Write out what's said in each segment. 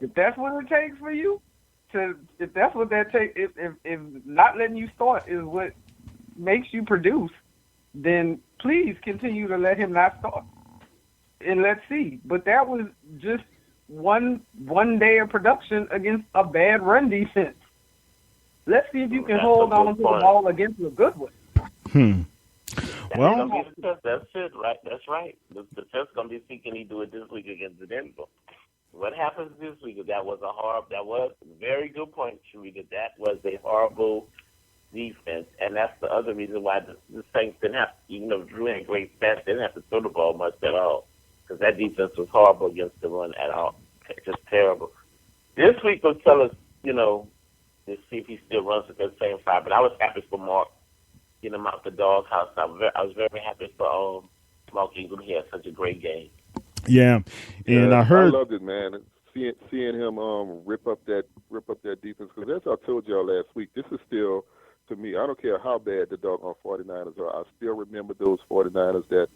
If that's what it takes for you, if that's what that takes, if not letting you start is what makes you produce, then please continue to let him not start. And let's see. But that was just one day of production against a bad run defense. Let's see if you can hold on to the ball against a good one. Well, that's it, right? That's right. The test's gonna be see can he do it this week against the Denver. What happens this week? That was a very good point, Sharita. That was a horrible defense, and that's the other reason why the Saints didn't have, even though Drew had great stats, they didn't have to throw the ball much at all because that defense was horrible against the run at all, just terrible. This week will tell us, to see if he still runs with that same fire. But I was happy for Mark getting him out the doghouse. I was very happy for Mark Ingram. He had such a great game. Yeah, and I loved it, man. Seeing him rip up that defense, because as I told y'all last week, this is still, to me, I don't care how bad the doggone 49ers are. I still remember those 49ers that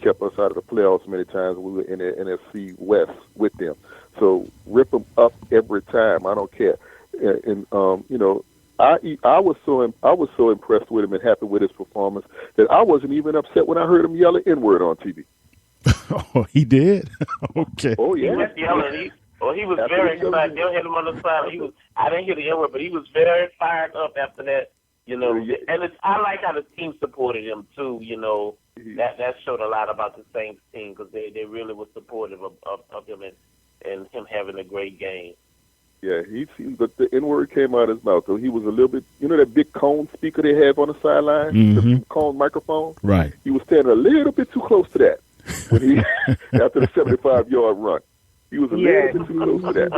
kept us out of the playoffs many times when we were in the NFC West with them. So rip them up every time. I don't care. And I was so impressed with him and happy with his performance that I wasn't even upset when I heard him yell an N-word on TV. Oh, he did? Okay. Oh, yeah. He was yelling. He was very excited. They hit him on the side. I didn't hear the N-word, but he was very fired up after that. And I like how the team supported him too. That showed a lot about the Saints team because they really were supportive of him and him having a great game. Yeah, but the N-word came out of his mouth. So he was a little bit, that big cone speaker they have on the sideline, the cone microphone. Right. He was standing a little bit too close to that when he after the 75-yard run. He was a little bit too close to that.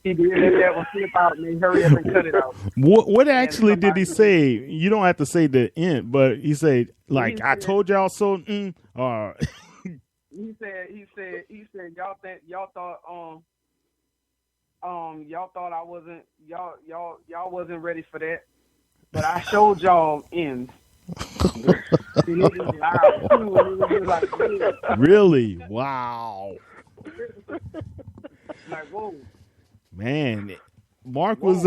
He did let that one slip out and they hurry up and cut it out. What actually did he say? You don't have to say the end, but he said, I told y'all so. He said y'all thought I wasn't y'all wasn't ready for that, but I showed y'all ends. Really? Wow. Like, whoa. Man, Mark was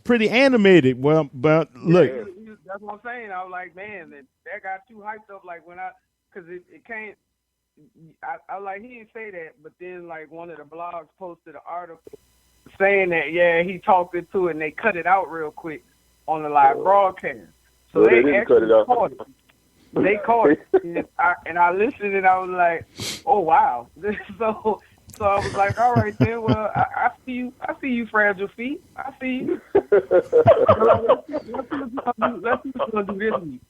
pretty animated. Well, but look. Yeah, that's what I'm saying. I was like, man, that got too hyped up. Like because it can't. I like he didn't say that, but then like one of the blogs posted an article saying that he talked it to it and they cut it out real quick on the live broadcast. So they actually cut it out. Caught it. They caught it, and I listened and I was like, oh wow. So I was like, all right then. Well, I see you, fragile feet. I see you. Let's see what's gonna do this week.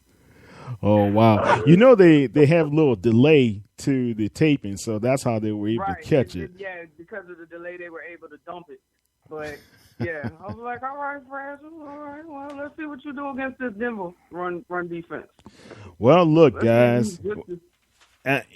Oh wow! They have a little delay to the taping, so that's how they were able to catch it. Yeah, because of the delay, they were able to dump it. But yeah, I was like, all right, fragile. All right, well, let's see what you do against this Denver run defense. Well, look, guys.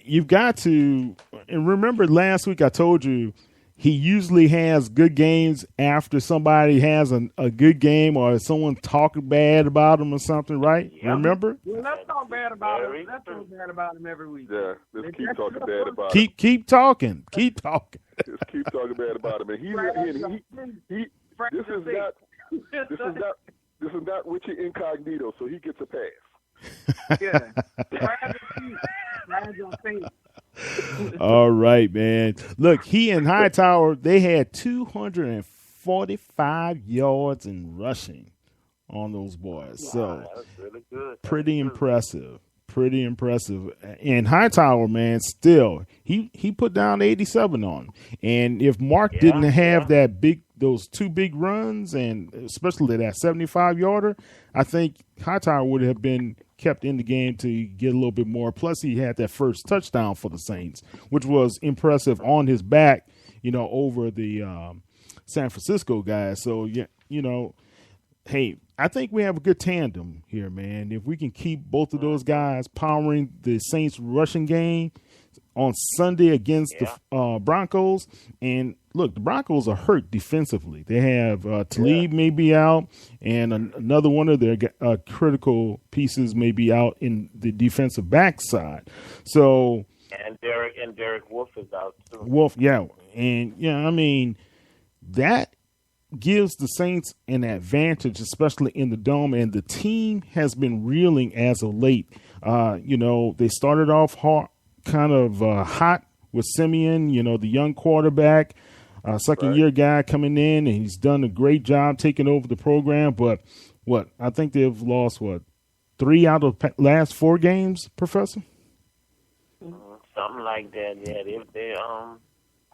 You've got to, and remember last week I told you he usually has good games after somebody has a good game or someone talking bad about him or something, right? Yeah. Remember? Well, let's talk bad about him. Let's talk bad about him every week. Yeah, let's keep talking bad about him. Keep talking. Keep talking. Just keep talking bad about him. And this is not Richie Incognito, so he gets a pass. Yeah. All right, man. Look, he and Hightower, they had 245 yards in rushing on those boys. Wow, so that's really good. Pretty impressive. And Hightower, man, still, he put down 87 on him. And if Mark didn't have those two big runs, and especially that 75-yarder, I think Hightower would have been kept in the game to get a little bit more. Plus, he had that first touchdown for the Saints, which was impressive on his back, over the San Francisco guys. So, hey, I think we have a good tandem here, man. If we can keep both of those guys powering the Saints rushing game on Sunday against the Broncos. And look, the Broncos are hurt defensively. They have Talib may be out, and another one of their critical pieces may be out in the defensive backside. So And Derek Wolf is out too. Wolf, yeah. And, I mean, that gives the Saints an advantage, especially in the dome. And the team has been reeling as of late. They started off hot with Simeon, the young quarterback, second-year guy coming in, and he's done a great job taking over the program. But I think they've lost, 3 out of the last 4 games, Professor? Something like that, yeah.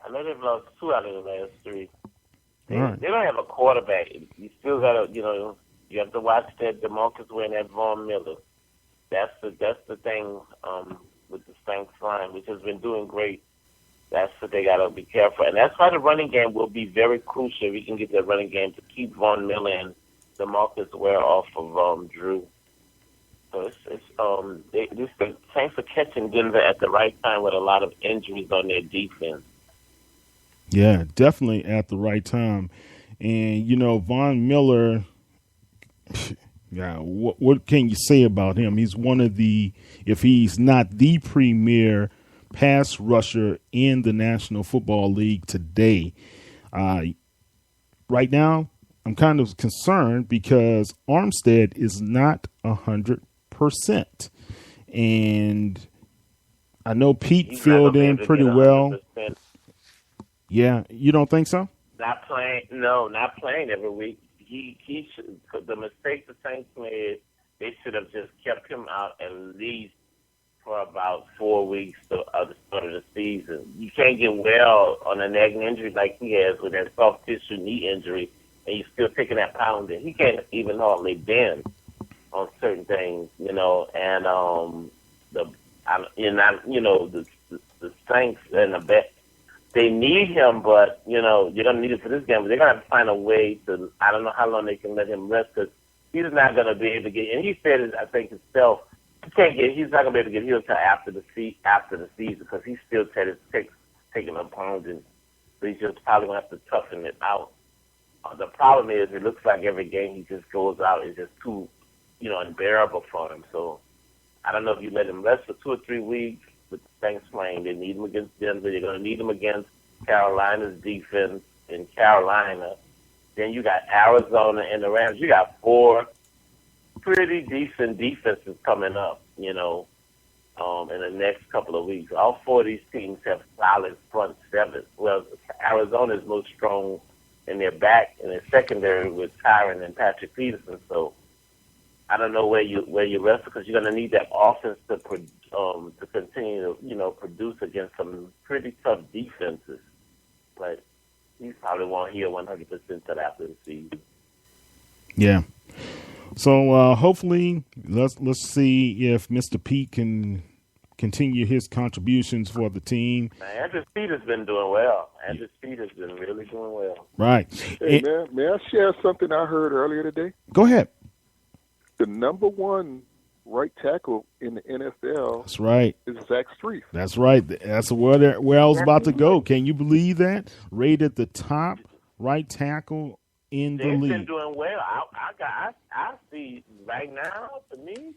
I know they've lost 2 out of the last 3. They don't have a quarterback. You still got to, you have to watch that DeMarcus Ware and that Von Miller. That's the thing with the Saints line, which has been doing great. That's what they got to be careful. And that's why the running game will be very crucial. We can get that running game to keep Von Miller and DeMarcus Ware off of Drew. So the Saints are catching Denver at the right time with a lot of injuries on their defense. Yeah, definitely at the right time. And, Von Miller, yeah, what can you say about him? He's one of if he's not the premier pass rusher in the National Football League today. Right now, I'm kind of concerned because Armstead is not 100%. And I know Pete filled in pretty well. Yeah, you don't think so? Not playing every week. He should. The mistake the Saints made, they should have just kept him out at least for about 4 weeks to the start of the season. You can't get well on a nagging injury like he has with that soft tissue knee injury, and you're still taking that pounding. He can't even hardly bend on certain things, and the Saints and the bet. They need him, but, you don't need it for this game. But they're going to have to find a way to, I don't know how long they can let him rest because he's not going to be able to get, and he said it, I think, himself, he's not going to be able to get healed until after the season because he's still taking a pounding. So he's just probably going to have to toughen it out. The problem is it looks like every game he just goes out is just too, unbearable for him. So I don't know if you let him rest for 2 or 3 weeks. With the Saints playing, they need him against Denver. They're going to need him against Carolina's defense in Carolina. Then you got Arizona and the Rams. You got 4 pretty decent defenses coming up, in the next couple of weeks. All 4 of these teams have solid front sevens. Well, Arizona is most strong in their back and their secondary with Tyron and Patrick Peterson. So I don't know where you rest because you're going to need that offense to continue to produce against some pretty tough defenses. But he probably won't hear 100% till after the season. Yeah. So hopefully, let's see if Mr. Pete can continue his contributions for the team. Andrew Speed has been doing well. Andrew Speed has been really doing well. Right. Hey, man, may I share something I heard earlier today? Go ahead. The number 1 right tackle in the NFL. That's right. Is Zach Strief. That's right. That's where I was about to go. Can you believe that? Rated the top right tackle in the league. They've been doing well. I see right now, to me,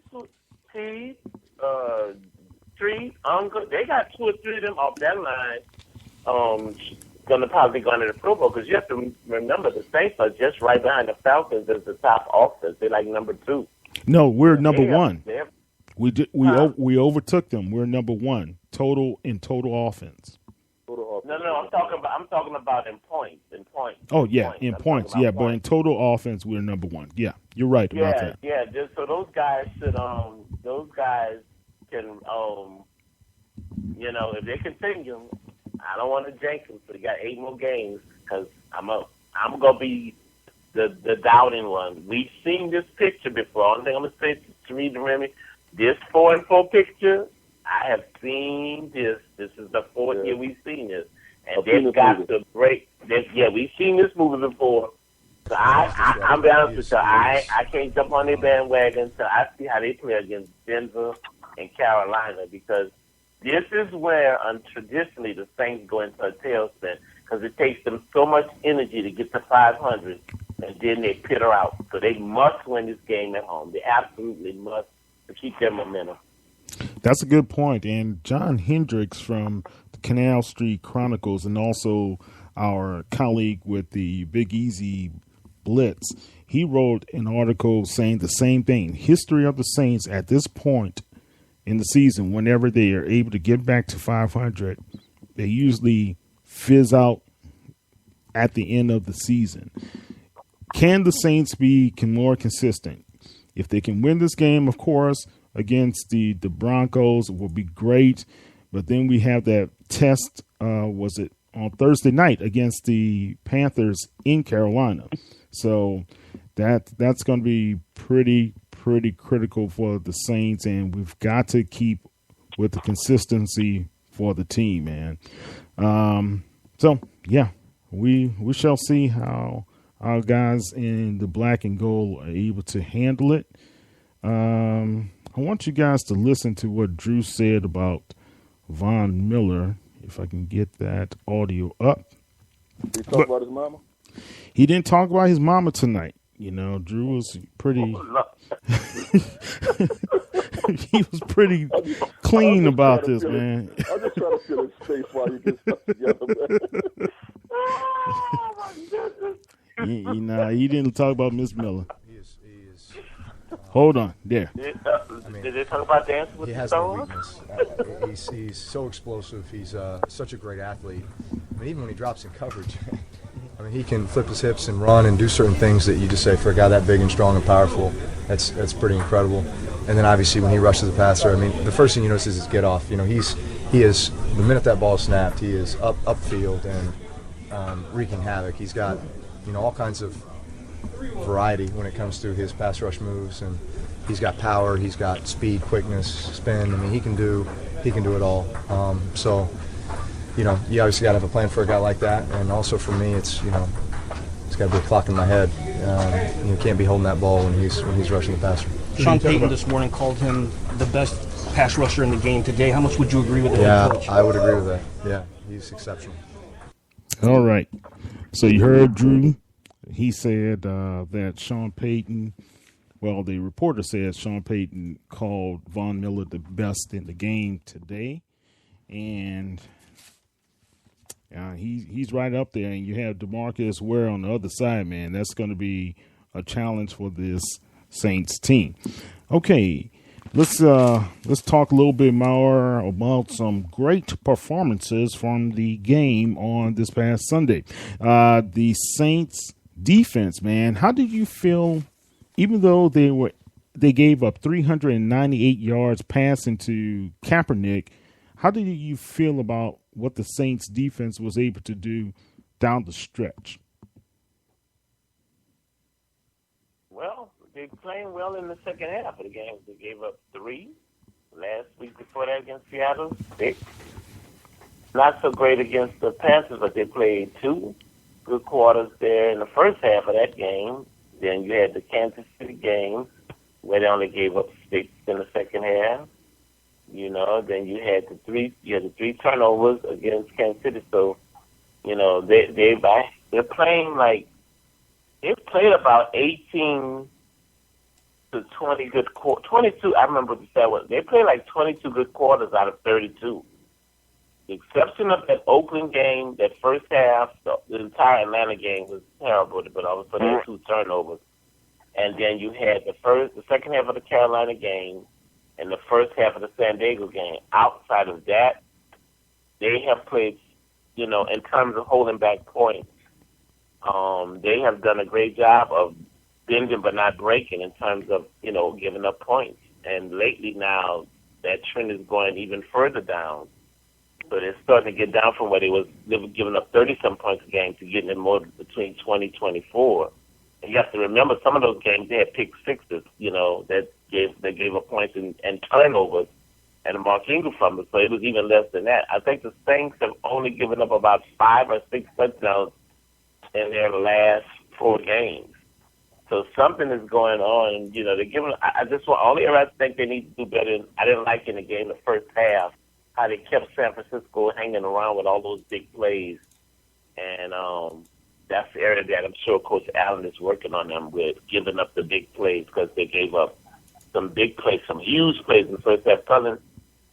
Strief, they got 2 or 3 of them off that line. Going to probably go into the Pro Bowl because you have to remember the Saints are just right behind the Falcons as the top offense. They're like number 2. No, we're number 1. We overtook them. We're number 1 total offense. No, I'm talking about in points. Oh yeah, in points. Yeah, but in total offense, we're number 1. Yeah, you're right about that. Yeah. Just so those guys can if they continue. I don't want to Jenkins, but he got 8 more games because I'm gonna be the doubting one. We've seen this picture before. Only thing I'm gonna say to read the Remy, this 4-4 picture, I have seen this. This is the 4th year we've seen this, and they've got to break. We've seen this movie before. So I'm be honest with you, I can't jump on their bandwagon until I see how they play against Denver and Carolina because. This is where, traditionally, the Saints go into a tailspin because it takes them so much energy to get to 500, and then they peter out. So they must win this game at home. They absolutely must to keep their momentum. That's a good point. And John Hendricks from the Canal Street Chronicles and also our colleague with the Big Easy Blitz, he wrote an article saying the same thing. History of the Saints at this point in the season, whenever they are able to get back to 500, they usually fizz out at the end of the season. Can the Saints be more consistent? If they can win this game, of course, against the Broncos, it will be great. But then we have that test, was it on Thursday night against the Panthers in Carolina. So that's going to be pretty critical for the Saints, and we've got to keep with the consistency for the team, man. So yeah, we shall see how our guys in the black and gold are able to handle it. I want you guys to listen to what Drew said about Von Miller, if I can get that audio up. Did he talk about his mama? He didn't talk about his mama tonight. You know, Drew was pretty. He was pretty clean about this, man. I'm just trying to fill his space while you get stuff together, man. Oh, my goodness. He didn't talk about Miss Miller. He is Hold on, there. Did they talk about dancing with he the has no stars? weakness. He's so explosive. He's such a great athlete. I mean, even when he drops in coverage, I mean, he can flip his hips and run and do certain things that you just say, for a guy that big and strong and powerful, that's pretty incredible. And then obviously when he rushes the passer, I mean, the first thing you notice is his get off. You know, he is the minute that ball is snapped, he is upfield and wreaking havoc. He's got, you know, all kinds of variety when it comes to his pass rush moves, and he's got power, he's got speed, quickness, spin. I mean, he can do it all. So, you know, you obviously got to have a plan for a guy like that, and also for me, it's, you know, it's got to be a clock in my head. You can't be holding that ball when he's rushing the passer. Sean Payton this morning called him the best pass rusher in the game today. How much would you agree with that? Yeah, coach? I would agree with that. Yeah, he's exceptional. All right. So you heard Drew. He said that Sean Payton, well, the reporter said Sean Payton called Von Miller the best in the game today. And he's right up there. And you have DeMarcus Ware on the other side, man. That's going to be a challenge for this Saints team. Okay, let's talk a little bit more about some great performances from the game on this past Sunday. The Saints defense, man, how did you feel? Even though they gave up 398 yards passing to Kaepernick, how did you feel about what the Saints defense was able to do down the stretch? Well, they playing well in the second half of the game. They gave up 3 last week before that against Seattle. 6. Not so great against the Panthers, but they played 2 good quarters there in the first half of that game. Then you had the Kansas City game where they only gave up 6 in the second half. You know, then you had the 3 turnovers against Kansas City. So, you know, they're playing like they've played about 18 to 20 good 22. I remember what the stat was. They played like 22 good quarters out of 32. The exception of that Oakland game, that first half, the entire Atlanta game was terrible, but also there were 2 turnovers. And then you had the second half of the Carolina game and the first half of the San Diego game. Outside of that, they have played, you know, in terms of holding back points. They have done a great job of bending but not breaking in terms of, you know, giving up points. And lately now, that trend is going even further down. So they're starting to get down from where they were giving up 30-some points a game to getting it more between 20, 24. And you have to remember, some of those games, they had pick sixes, you know, that gave up points and turnovers and a Mark Ingram fumble. So it was even less than that. I think the Saints have only given up about 5 or 6 touchdowns in their last 4 games. So something is going on. You know, they're giving. Only area I think they need to do better. I didn't like in the game the first half how they kept San Francisco hanging around with all those big plays, and that's the area that I'm sure Coach Allen is working on them with, giving up the big plays because they gave up some big plays, some huge plays in the first half.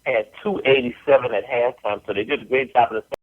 had 287 at halftime, so they did a great job of the